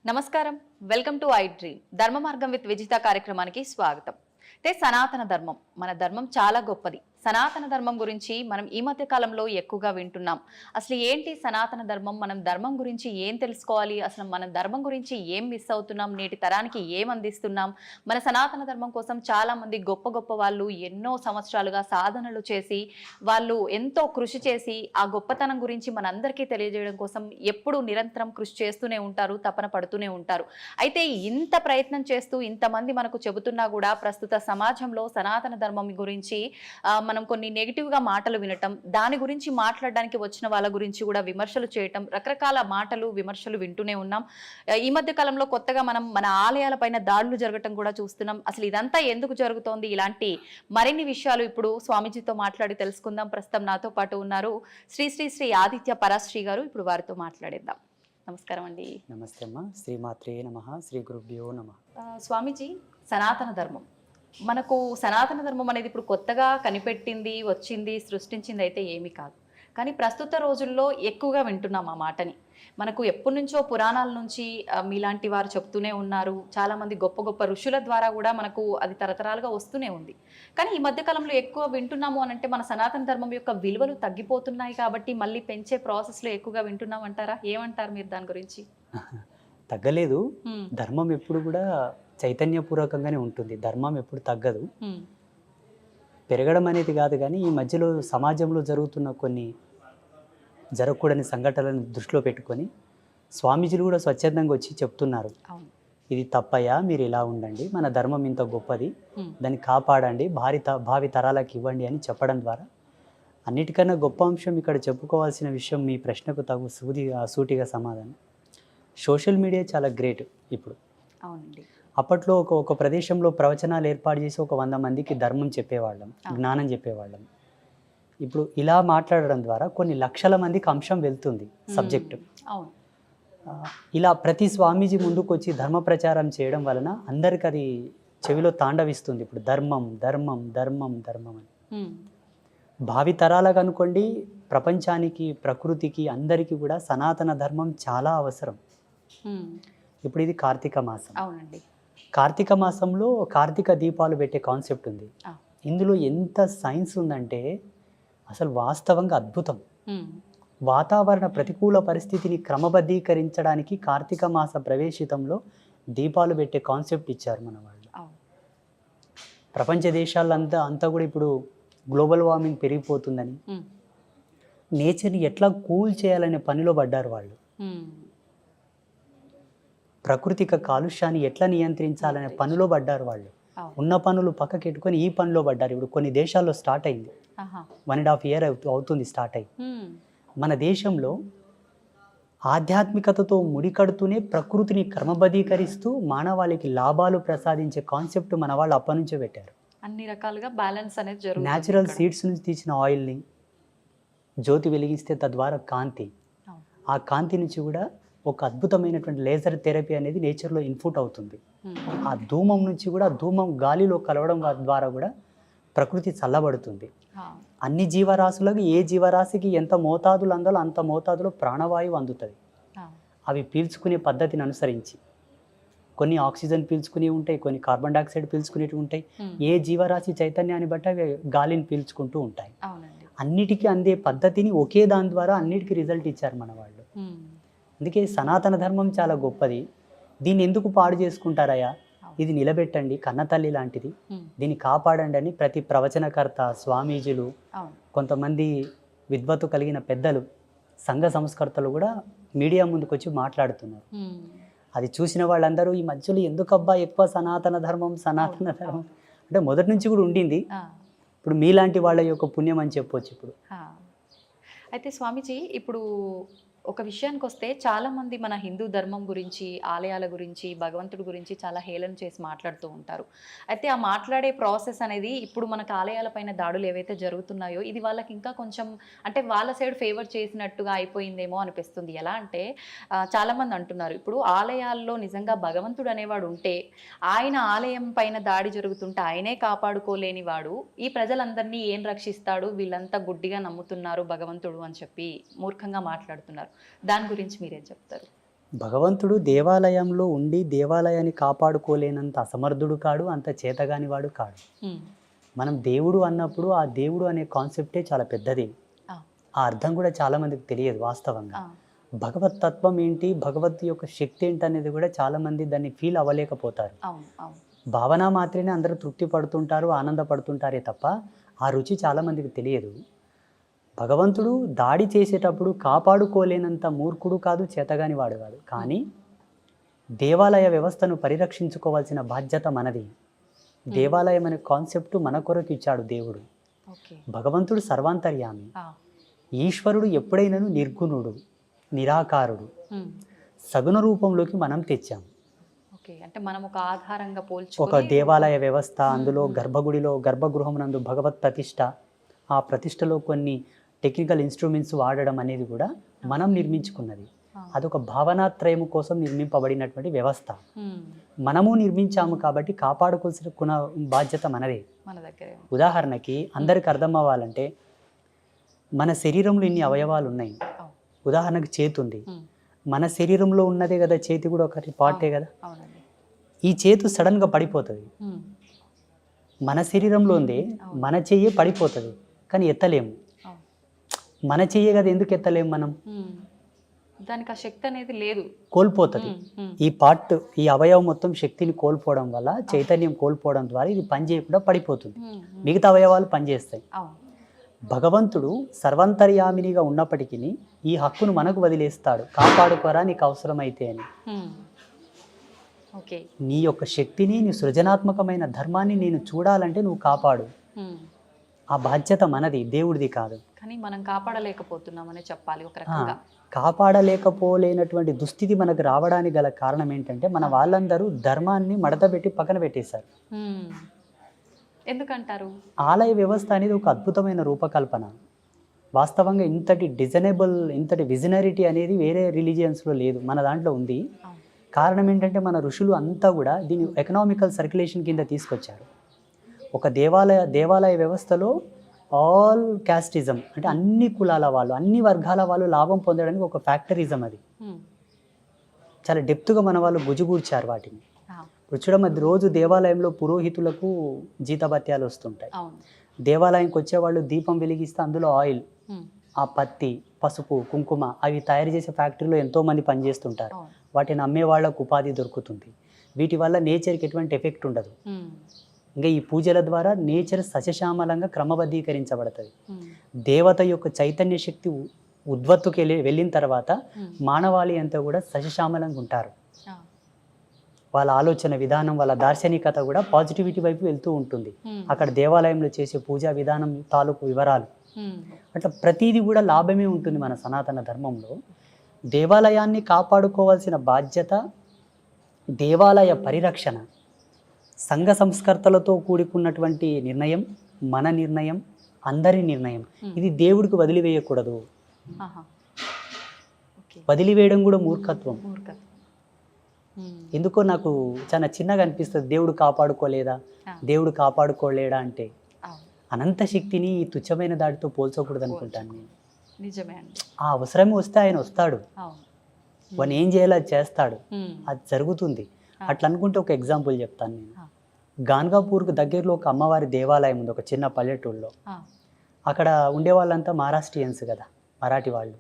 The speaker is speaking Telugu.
నమస్కారం. వెల్కమ్ టు ఐ డ్రీమ్ ధర్మ మార్గం విత్ విజిత కార్యక్రమానికి స్వాగతం. సనాతన ధర్మం మన ధర్మం చాలా గొప్పది. సనాతన ధర్మం గురించి మనం ఈ మధ్య కాలంలో ఎక్కువగా వింటున్నాం. అసలు ఏంటి సనాతన ధర్మం? మనం ధర్మం గురించి ఏం తెలుసుకోవాలి? అసలు మన ధర్మం గురించి ఏం మిస్ అవుతున్నాం? నేటి తరానికి ఏం అందిస్తున్నాం? మన సనాతన ధర్మం కోసం చాలా మంది గొప్ప గొప్ప వాళ్ళు ఎన్నో సంవత్సరాలుగా సాధనలు చేసి వాళ్ళు ఎంతో కృషి చేసి ఆ గొప్పతనం గురించి మనందరికీ తెలియజేయడం కోసం ఎప్పుడూ నిరంతరం కృషి చేస్తూనే ఉంటారు, తపన పడుతూనే ఉంటారు. అయితే ఇంత ప్రయత్నం చేస్తూ ఇంతమంది మనకు చెబుతున్నా కూడా ప్రస్తుత సమాజంలో సనాతన ధర్మం గురించి మనం కొన్ని నెగిటివ్ గా మాటలు వినటం, దాని గురించి మాట్లాడడానికి వచ్చిన వాళ్ళ గురించి కూడా విమర్శలు చేయటం, రకరకాల మాటలు విమర్శలు వింటూనే ఉన్నాం. ఈ మధ్య కాలంలో కొత్తగా మనం మన ఆలయాలపైన దాడులు జరగటం కూడా చూస్తున్నాం. అసలు ఇదంతా ఎందుకు జరుగుతోంది? ఇలాంటి మరిన్ని విషయాలు ఇప్పుడు స్వామీజీతో మాట్లాడి తెలుసుకుందాం. ప్రస్తుతం నాతో పాటు ఉన్నారు శ్రీ శ్రీ శ్రీ ఆదిత్య పరాశ్రీ గారు. ఇప్పుడు వారితో మాట్లాడేద్దాం. నమస్కారం అండి. నమస్తే అమ్మ. శ్రీమాత్రే నమః. శ్రీ గురుభ్యో నమః. స్వామీజీ, సనాతన ధర్మం మనకు సనాతన ధర్మం అనేది ఇప్పుడు కొత్తగా కనిపెట్టింది, వచ్చింది, సృష్టించింది అయితే ఏమీ కాదు. కానీ ప్రస్తుత రోజుల్లో ఎక్కువగా వింటున్నాం ఆ మాటని. మనకు ఎప్పటి నుంచో పురాణాల నుంచి మీలాంటి వారు చెప్తూనే ఉన్నారు. చాలామంది గొప్ప గొప్ప ఋషుల ద్వారా కూడా మనకు అది తరతరాలుగా వస్తూనే ఉంది. కానీ ఈ మధ్య కాలంలో ఎక్కువ వింటున్నాము అని అంటే మన సనాతన ధర్మం యొక్క విలువలు తగ్గిపోతున్నాయి కాబట్టి మళ్ళీ పెంచే ప్రాసెస్లో ఎక్కువగా వింటున్నాం అంటారా? ఏమంటారు మీరు దాని గురించి? తగ్గలేదు. ధర్మం ఎప్పుడు కూడా చైతన్యపూర్వకంగానే ఉంటుంది. ధర్మం ఎప్పుడు తగ్గదు. పెరగడం అనేది కాదు, కానీ ఈ మధ్యలో సమాజంలో జరుగుతున్న కొన్ని జరగకూడని సంఘటనలను దృష్టిలో పెట్టుకొని స్వామీజీలు కూడా స్వచ్ఛందంగా వచ్చి చెప్తున్నారు, ఇది తప్పయ్యా, మీరు ఇలా ఉండండి, మన ధర్మం ఇంత గొప్పది, దాన్ని కాపాడండి, భావి తరాలకు ఇవ్వండి అని చెప్పడం ద్వారా అన్నిటికన్నా గొప్ప అంశం ఇక్కడ చెప్పుకోవాల్సిన విషయం, మీ ప్రశ్నకు తగు సూటిగా సమాధానం, సోషల్ మీడియా చాలా గ్రేట్ ఇప్పుడు. అవునండి. అప్పట్లో ఒక ప్రదేశంలో ప్రవచనాలు ఏర్పాటు చేసి 100 మందికి ధర్మం చెప్పేవాళ్ళం, జ్ఞానం చెప్పేవాళ్ళం. ఇప్పుడు ఇలా మాట్లాడడం ద్వారా కొన్ని లక్షల మందికి అంశం వెళ్తుంది, సబ్జెక్టు. ఇలా ప్రతి స్వామీజీ ముందుకు వచ్చి ధర్మ ప్రచారం చేయడం వలన అందరికి అది చెవిలో తాండవిస్తుంది. ఇప్పుడు ధర్మం ధర్మం ధర్మం ధర్మం అని. భావి తరాలకు అనుకోండి, ప్రపంచానికి, ప్రకృతికి, అందరికీ కూడా సనాతన ధర్మం చాలా అవసరం. ఇప్పుడు ఇది కార్తీక మాసం. అవునండి. కార్తీక మాసంలో కార్తీక దీపాలు పెట్టే కాన్సెప్ట్ ఉంది. ఇందులో ఎంత సైన్స్ ఉందంటే అసలు వాస్తవంగా అద్భుతం. వాతావరణ ప్రతికూల పరిస్థితిని క్రమబద్ధీకరించడానికి కార్తీక మాస ప్రవేశితంలో దీపాలు పెట్టే కాన్సెప్ట్ ఇచ్చారు మన వాళ్ళు. ప్రపంచ దేశాలంతా కూడా ఇప్పుడు గ్లోబల్ వార్మింగ్ పెరిగిపోతుందని, నేచర్ని ఎట్లా కూల్ చేయాలనే పనిలో పడ్డారు వాళ్ళు. ప్రకృతిక కాలుష్యాన్ని ఎట్లా నియంత్రించాలనే పనిలో పడ్డారు వాళ్ళు. ఉన్న పనులు పక్కకెట్టుకొని ఈ పనిలో పడ్డారు. ఇప్పుడు కొన్ని దేశాల్లో స్టార్ట్ అయింది, 1.5 year అవుతుంది స్టార్ట్ అయ్యి. మన దేశంలో ఆధ్యాత్మికతతో ముడికడుతూనే ప్రకృతిని క్రమబద్ధీకరిస్తూ మానవాళికి లాభాలు ప్రసాదించే కాన్సెప్ట్ మన వాళ్ళు అప్పటి నుంచే పెట్టారు. అన్ని రకాలుగా బ్యాలెన్స్ అనేది జరుగుతుంది. న్యాచురల్ సీడ్స్ నుంచి తీసిన ఆయిల్ని జ్యోతి వెలిగిస్తే తద్వారా కాంతి, ఆ కాంతి నుంచి కూడా ఒక అద్భుతమైనటువంటి లేజర్ థెరపీ అనేది నేచర్లో ఇన్పుట్ అవుతుంది. ఆ ధూమం నుంచి కూడా, ధూమం గాలిలో కలవడం ద్వారా కూడా ప్రకృతి చల్లబడుతుంది. అన్ని జీవరాశులకు, ఏ జీవరాశికి ఎంత మోతాదులు అందాలో అంత మోతాదులో ప్రాణవాయువు అందుతుంది. అవి పీల్చుకునే పద్ధతిని అనుసరించి కొన్ని ఆక్సిజన్ పీల్చుకునే ఉంటాయి, కొన్ని కార్బన్ డైఆక్సైడ్ పీల్చుకునేవి ఉంటాయి. ఏ జీవరాశి చైతన్యాన్ని బట్టి అవి గాలిని పీల్చుకుంటూ ఉంటాయి. అన్నిటికీ అందే పద్ధతిని ఒకే దాని ద్వారా అన్నిటికీ రిజల్ట్ ఇచ్చారు మన వాళ్ళు. అందుకే సనాతన ధర్మం చాలా గొప్పది. దీన్ని ఎందుకు పాడు చేసుకుంటారయ్యా, ఇది నిలబెట్టండి, కన్నతల్లి లాంటిది, దీన్ని కాపాడండి అని ప్రతి ప్రవచనకర్త, స్వామీజీలు, కొంతమంది విద్వత్తు కలిగిన పెద్దలు, సంఘ సంస్కర్తలు కూడా మీడియా ముందుకు వచ్చి మాట్లాడుతున్నారు. అది చూసిన వాళ్ళందరూ ఈ మధ్యలో ఎందుకబ్బా ఎక్కువ సనాతన ధర్మం అంటే మొదటి నుంచి కూడా ఉండింది. ఇప్పుడు మీలాంటి వాళ్ళ యొక్క పుణ్యం అని చెప్పొచ్చు. ఇప్పుడు అయితే స్వామీజీ, ఇప్పుడు ఒక విషయానికి వస్తే చాలామంది మన హిందూ ధర్మం గురించి, ఆలయాల గురించి, భగవంతుడి గురించి చాలా హేళన చేసి మాట్లాడుతూ ఉంటారు. అయితే ఆ మాట్లాడే ప్రాసెస్ అనేది ఇప్పుడు మనకు ఆలయాలపైన దాడులు ఏవైతే జరుగుతున్నాయో ఇది వాళ్ళకి ఇంకా కొంచెం అంటే వాళ్ళ సైడ్ ఫేవర్ చేసినట్టుగా అయిపోయిందేమో అనిపిస్తుంది. ఎలా అంటే చాలామంది అంటున్నారు, ఇప్పుడు ఆలయాల్లో నిజంగా భగవంతుడు అనేవాడు ఉంటే, ఆయన ఆలయం పైన దాడి జరుగుతుంటే ఆయనే కాపాడుకోలేని వాడు ఈ ప్రజలందరినీ ఏం రక్షిస్తాడు, వీళ్ళంతా గుడ్డిగా నమ్ముతున్నారు భగవంతుడు అని చెప్పి మూర్ఖంగా మాట్లాడుతున్నారు. దాని గురించి మీరేం చెప్తారు? భగవంతుడు దేవాలయంలో ఉండి దేవాలయాన్ని కాపాడుకోలేనంత అసమర్థుడు కాడు, అంత చేతగాని వాడు కాడు. మనం దేవుడు అన్నప్పుడు ఆ దేవుడు అనే కాన్సెప్టే చాలా పెద్దది. ఆ అర్థం కూడా చాలా మందికి తెలియదు వాస్తవంగా. భగవత్ తత్వం ఏంటి, భగవత్ యొక్క శక్తి ఏంటి అనేది కూడా చాలా మంది దాన్ని ఫీల్ అవ్వలేకపోతారు. భావన మాత్రమే అందరూ తృప్తి పడుతుంటారు, ఆనందపడుతుంటారే తప్ప ఆ రుచి చాలా మందికి తెలియదు. భగవంతుడు దాడి చేసేటప్పుడు కాపాడుకోలేనంత మూర్ఖుడు కాదు, చేతగాని వాడు కాదు. కానీ దేవాలయ వ్యవస్థను పరిరక్షించుకోవాల్సిన బాధ్యత మనది. దేవాలయం అనే కాన్సెప్ట్ మన కొరకు ఇచ్చాడు దేవుడు. భగవంతుడు సర్వాంతర్యామి. ఈశ్వరుడు ఎప్పుడైనాను నిర్గుణుడు, నిరాకారుడు. సగుణ రూపంలోకి మనం తెచ్చాం. అంటే మనం ఒక ఆధారంగా ఒక దేవాలయ వ్యవస్థ, అందులో గర్భగృహమునందు భగవత్ ప్రతిష్ట, ఆ ప్రతిష్టలో కొన్ని టెక్నికల్ ఇన్స్ట్రుమెంట్స్ వాడడం అనేది కూడా మనం నిర్మించుకున్నది. అదొక భావనాత్రయము కోసం నిర్మింపబడినటువంటి వ్యవస్థ. మనము నిర్మించాము కాబట్టి కాపాడుకోవాల్సిన బాధ్యత మనదే. ఉదాహరణకి అందరికి అర్థం అవ్వాలంటే, మన శరీరంలో ఇన్ని అవయవాలు ఉన్నాయి. ఉదాహరణకు చేతి ఉంది, మన శరీరంలో ఉన్నదే కదా చేతి కూడా ఒకటి పార్టే కదా. ఈ చేతు సడన్గా పడిపోతుంది, మన శరీరంలో ఉంది, మన చెయ్యి పడిపోతుంది, కానీ ఎత్తలేము. మన చెయ్యే కదా, ఎందుకు ఎత్తలేము మనం? దానికి ఆ శక్తి అనేది లేదు, కోల్పోతుంది. ఈ పార్ట్, ఈ అవయవం మొత్తం శక్తిని కోల్పోవడం వల్ల, చైతన్యం కోల్పోవడం ద్వారా ఇది పని చేయకుండా పడిపోతుంది. మిగతా అవయవాలు పనిచేస్తాయి. భగవంతుడు సర్వంతర్యామినిగా ఉన్నప్పటికీ ఈ హక్కును మనకు వదిలేస్తాడు, కాపాడుకోరా నీకు అవసరమైతే అని. నీ యొక్క శక్తిని, నీ సృజనాత్మకమైన ధర్మాన్ని నేను చూడాలంటే నువ్వు కాపాడు. ఆ బాధ్యత మనది, దేవుడిది కాదు. కానీ మనం కాపాడలేకపోతున్నామని చెప్పాలి ఒక రకంగా. కాపాడలేకపోలేనటువంటి దుస్థితి మనకు రావడానికి గల కారణం ఏంటంటే, మన వాళ్ళందరూ ధర్మాన్ని మడతపెట్టి పక్కన పెట్టేశారు. ఎందుకంటారు? ఆలయ వ్యవస్థ అనేది ఒక అద్భుతమైన రూపకల్పన. వాస్తవంగా ఇంతటి డిజైనబుల్, ఇంతటి విజనరిటీ అనేది వేరే రిలీజియన్స్లో లేదు, మన దాంట్లో ఉంది. కారణం ఏంటంటే, మన ఋషులు అంతా కూడా దీన్ని ఎకనామికల్ సర్క్యులేషన్ కింద తీసుకొచ్చారు. ఒక దేవాలయ వ్యవస్థలో ఆల్ క్యాస్టిజం, అంటే అన్ని కులాల వాళ్ళు, అన్ని వర్గాల వాళ్ళు లాభం పొందడానికి ఒక ఫ్యాక్టరిజం అది. చాలా డెప్త్గా మన వాళ్ళు గుజుగూర్చారు వాటిని. ఇప్పుడు చూడమది, రోజు దేవాలయంలో పురోహితులకు జీతభత్యాలు వస్తుంటాయి. దేవాలయంకి వచ్చేవాళ్ళు దీపం వెలిగిస్తే అందులో ఆయిల్, ఆ పత్తి, పసుపు, కుంకుమ అవి తయారు చేసే ఫ్యాక్టరీలో ఎంతోమంది పనిచేస్తుంటారు. వాటిని అమ్మే వాళ్ళకు ఉపాధి దొరుకుతుంది. వీటి వల్ల నేచర్కి ఎటువంటి ఎఫెక్ట్ ఉండదు. ఇంకా ఈ పూజల ద్వారా నేచర్ సస్యశ్యామలంగా క్రమబద్ధీకరించబడుతుంది. దేవత యొక్క చైతన్య శక్తి ఉద్వత్తుకి వెళ్ళిన తర్వాత మానవాళి అంతా కూడా సస్యశ్యామలంగా ఉంటారు. వాళ్ళ ఆలోచన విధానం, వాళ్ళ దార్శనికత కూడా పాజిటివిటీ వైపు వెళ్తూ ఉంటుంది. అక్కడ దేవాలయంలో చేసే పూజా విధానం తాలూకు వివరాలు, అట్లా ప్రతిదీ కూడా లాభమే ఉంటుంది. మన సనాతన ధర్మంలో దేవాలయాన్ని కాపాడుకోవాల్సిన బాధ్యత, దేవాలయ పరిరక్షణ, సంఘ సంస్కర్తలతో కూడుకున్నటువంటి నిర్ణయం, మన నిర్ణయం, అందరి నిర్ణయం. ఇది దేవుడికి వదిలివేయకూడదు. వదిలివేయడం కూడా మూర్ఖత్వం. ఎందుకో నాకు చాలా చిన్నగా అనిపిస్తుంది, దేవుడు కాపాడుకోలేదా, దేవుడు కాపాడుకోలేడా అంటే. అనంత శక్తిని ఈ తుచ్చమైన దాడితో పోల్చకూడదు అనుకుంటాను నేను. నిజమే అండి. ఆ అవసరం వస్తే ఆయన వస్తాడు, వాడిని ఏం చేయాలో అది చేస్తాడు, అది జరుగుతుంది. అట్లా అనుకుంటే ఒక ఎగ్జాంపుల్ చెప్తాను నేను. గాన్గాపూర్కు దగ్గరలో ఒక అమ్మవారి దేవాలయం ఉంది, ఒక చిన్న పల్లెటూరులో. అక్కడ ఉండే వాళ్ళంతా మహారాష్ట్రియన్స్ కదా, మరాఠీ వాళ్ళు.